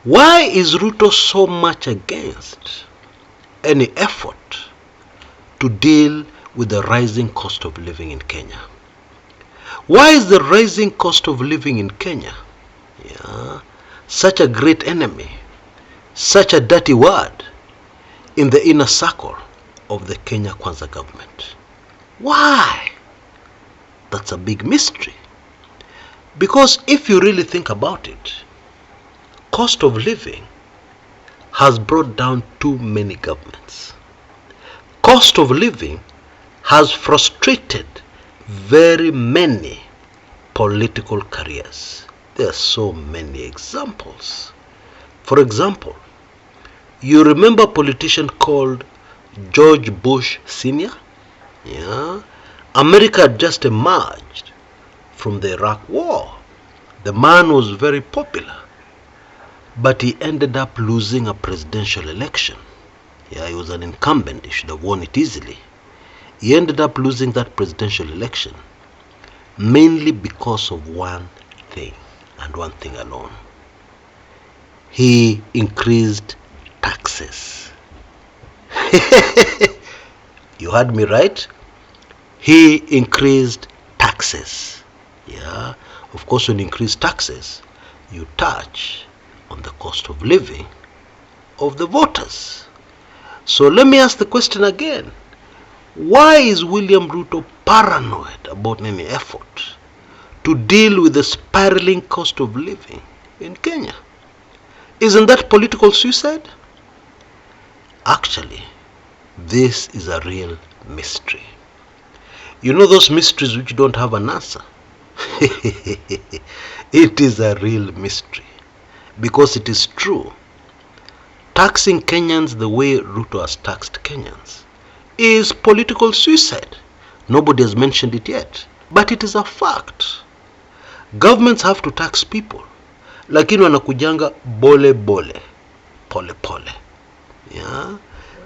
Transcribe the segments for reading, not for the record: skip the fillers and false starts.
Why is Ruto so much against any effort to deal with the rising cost of living in Kenya? Why is the rising cost of living in Kenya such a great enemy, such a dirty word in the inner circle of the Kenya Kwanza government? Why? That's a big mystery. Because if you really think about it, cost of living has brought down too many governments. Cost of living has frustrated very many political careers. There are so many examples. For example, you remember a politician called George Bush Sr.? America had just emerged from the Iraq War. The man was very popular, but he ended up losing a presidential election. He was an incumbent. He should have won it easily. He ended up losing that presidential election mainly because of one thing, and one thing alone. He increased taxes. You heard me right? He increased taxes. Of course, when you increase taxes, you touch on the cost of living of the voters. So let me ask the question again. Why is William Ruto paranoid about any effort to deal with the spiraling cost of living in Kenya? Isn't that political suicide? Actually, this is a real mystery. You know those mysteries which don't have an answer? It is a real mystery, because it is true. Taxing Kenyans the way Ruto has taxed Kenyans is political suicide. Nobody has mentioned it yet, but it is a fact. Governments have to tax people, lakini wanakujanga bole bole, pole pole.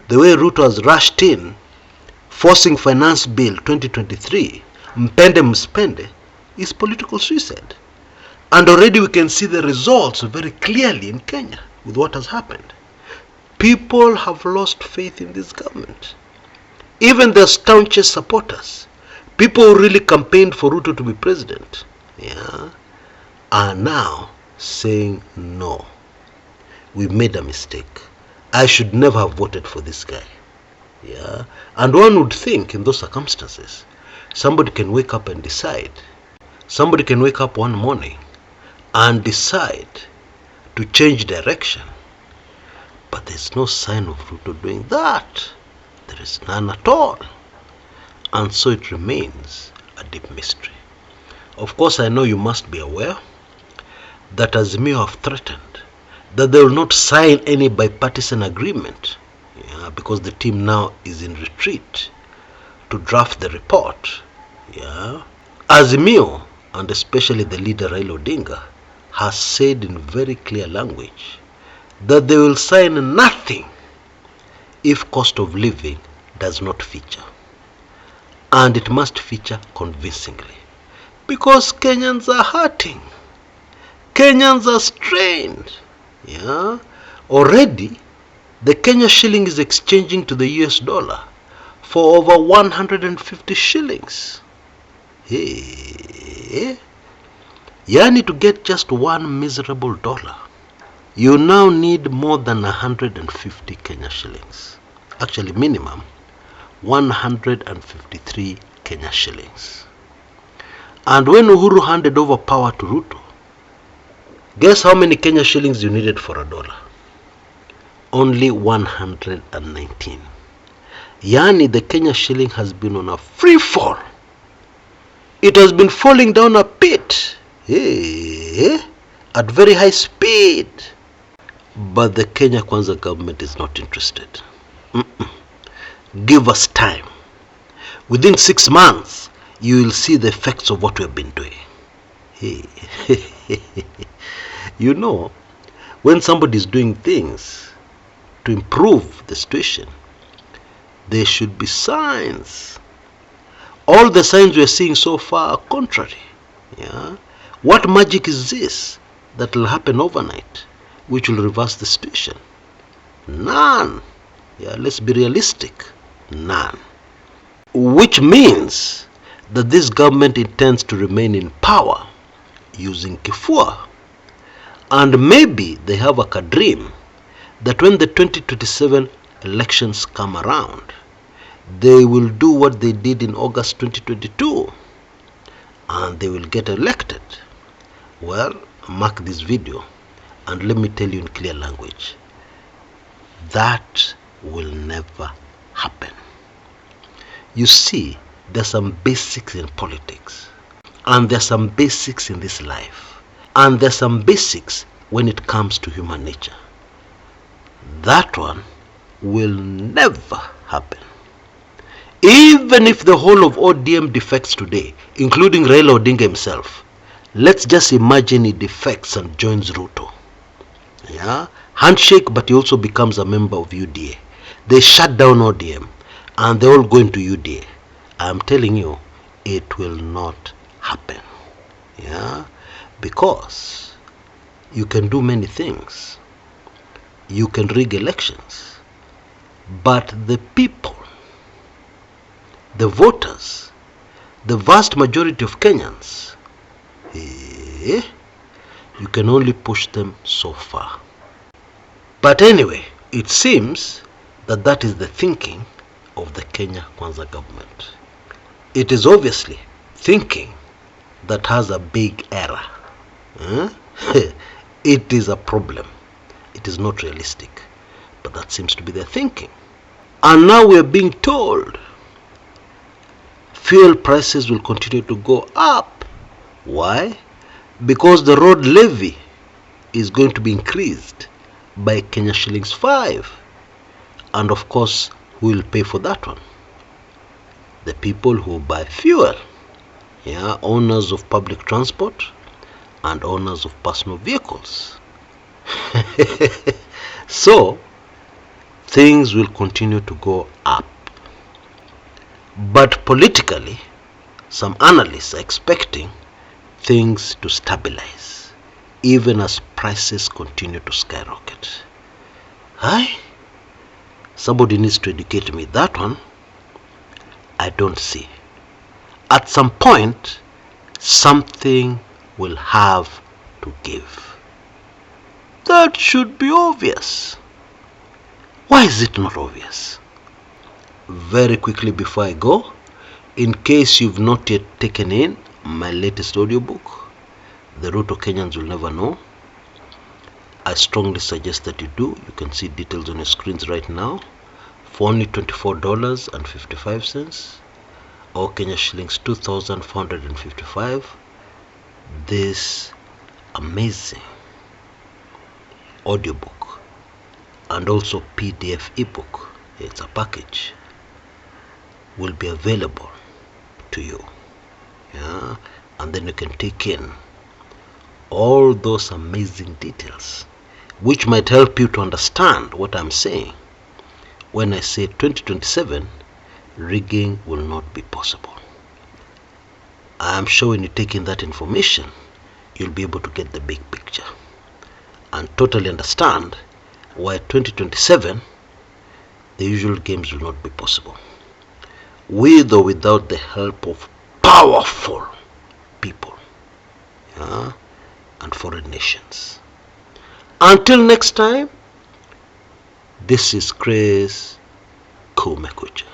The way Ruto has rushed in, forcing finance bill 2023, mpende mspende, is political suicide. And already we can see the results very clearly in Kenya with what has happened. People have lost faith in this government. Even the staunchest supporters, people who really campaigned for Ruto to be president, are now saying, no, we made a mistake. I should never have voted for this guy. And one would think in those circumstances, somebody can wake up and decide. Somebody can wake up one morning and decide to change direction. But there's no sign of Ruto doing that. There is none at all. And so it remains a deep mystery. Of course, I know you must be aware that Azimio have threatened that they will not sign any bipartisan agreement, because the team now is in retreat to draft the report. Azimio, and especially the leader Raila Odinga, has said in very clear language that they will sign nothing if cost of living does not feature. And it must feature convincingly, because Kenyans are hurting. Kenyans are strained. Already, the Kenya shilling is exchanging to the US dollar for over 150 shillings. Yani, to get just one miserable dollar, you now need more than 150 Kenya shillings. Actually, minimum 153 Kenya shillings. And when Uhuru handed over power to Ruto, guess how many Kenya shillings you needed for a dollar? Only 119. Yani, the Kenya shilling has been on a free fall. It has been falling down a pit at very high speed. But the Kenya Kwanza government is not interested. Give us time. Within 6 months, you will see the effects of what we have been doing. You know, when somebody is doing things to improve the situation, there should be signs. All the signs we are seeing so far are contrary. What magic is this that will happen overnight? which will reverse the situation. None. Yeah, let's be realistic. None. Which means that this government intends to remain in power using kifua. And maybe they have a dream that when the 2027 elections come around, they will do what they did in August 2022 and they will get elected. Well, mark this video and let me tell you in clear language, that will never happen. You see, there's some basics in politics, and there's some basics in this life, and there's some basics when it comes to human nature. That one will never happen. Even if the whole of ODM defects today, including Raila Odinga himself, let's just imagine he defects and joins Ruto. Yeah, handshake, but he also becomes a member of UDA. They shut down ODM and they all go into UDA. I'm telling you, it will not happen. Yeah, because you can do many things. You can rig elections, but the people, the voters, the vast majority of Kenyans, you can only push them so far. But anyway, it seems that that is the thinking of the Kenya Kwanza government. It is obviously thinking that has a big error. It is a problem. It is not realistic. But that seems to be their thinking. And now we are being told fuel prices will continue to go up. Why? Because the road levy is going to be increased by Kenya shillings 5. And of course, who will pay for that one? The people who buy fuel. Yeah, owners of public transport and owners of personal vehicles. So, things will continue to go up. But politically, some analysts are expecting things to stabilize, even as prices continue to skyrocket. Aye? Somebody needs to educate me. That one, I don't see. At some point, something will have to give. That should be obvious. Why is it not obvious? Very quickly before I go, in case you've not yet taken in my latest audiobook, The Ruto Kenyans Will Never Know, I strongly suggest that you do. You can see details on your screens right now. For only $24.55 or Kenya shillings 2,455, this amazing audiobook and also PDF ebook, it's a package, will be available to you. Yeah, and then you can take in all those amazing details which might help you to understand what I'm saying when I say 2027 rigging will not be possible. I'm sure when you take in that information, you'll be able to get the big picture and totally understand why 2027 the usual games will not be possible, with or without the help of powerful people, yeah, and foreign nations. Until next time, this is Chris Kumekucha.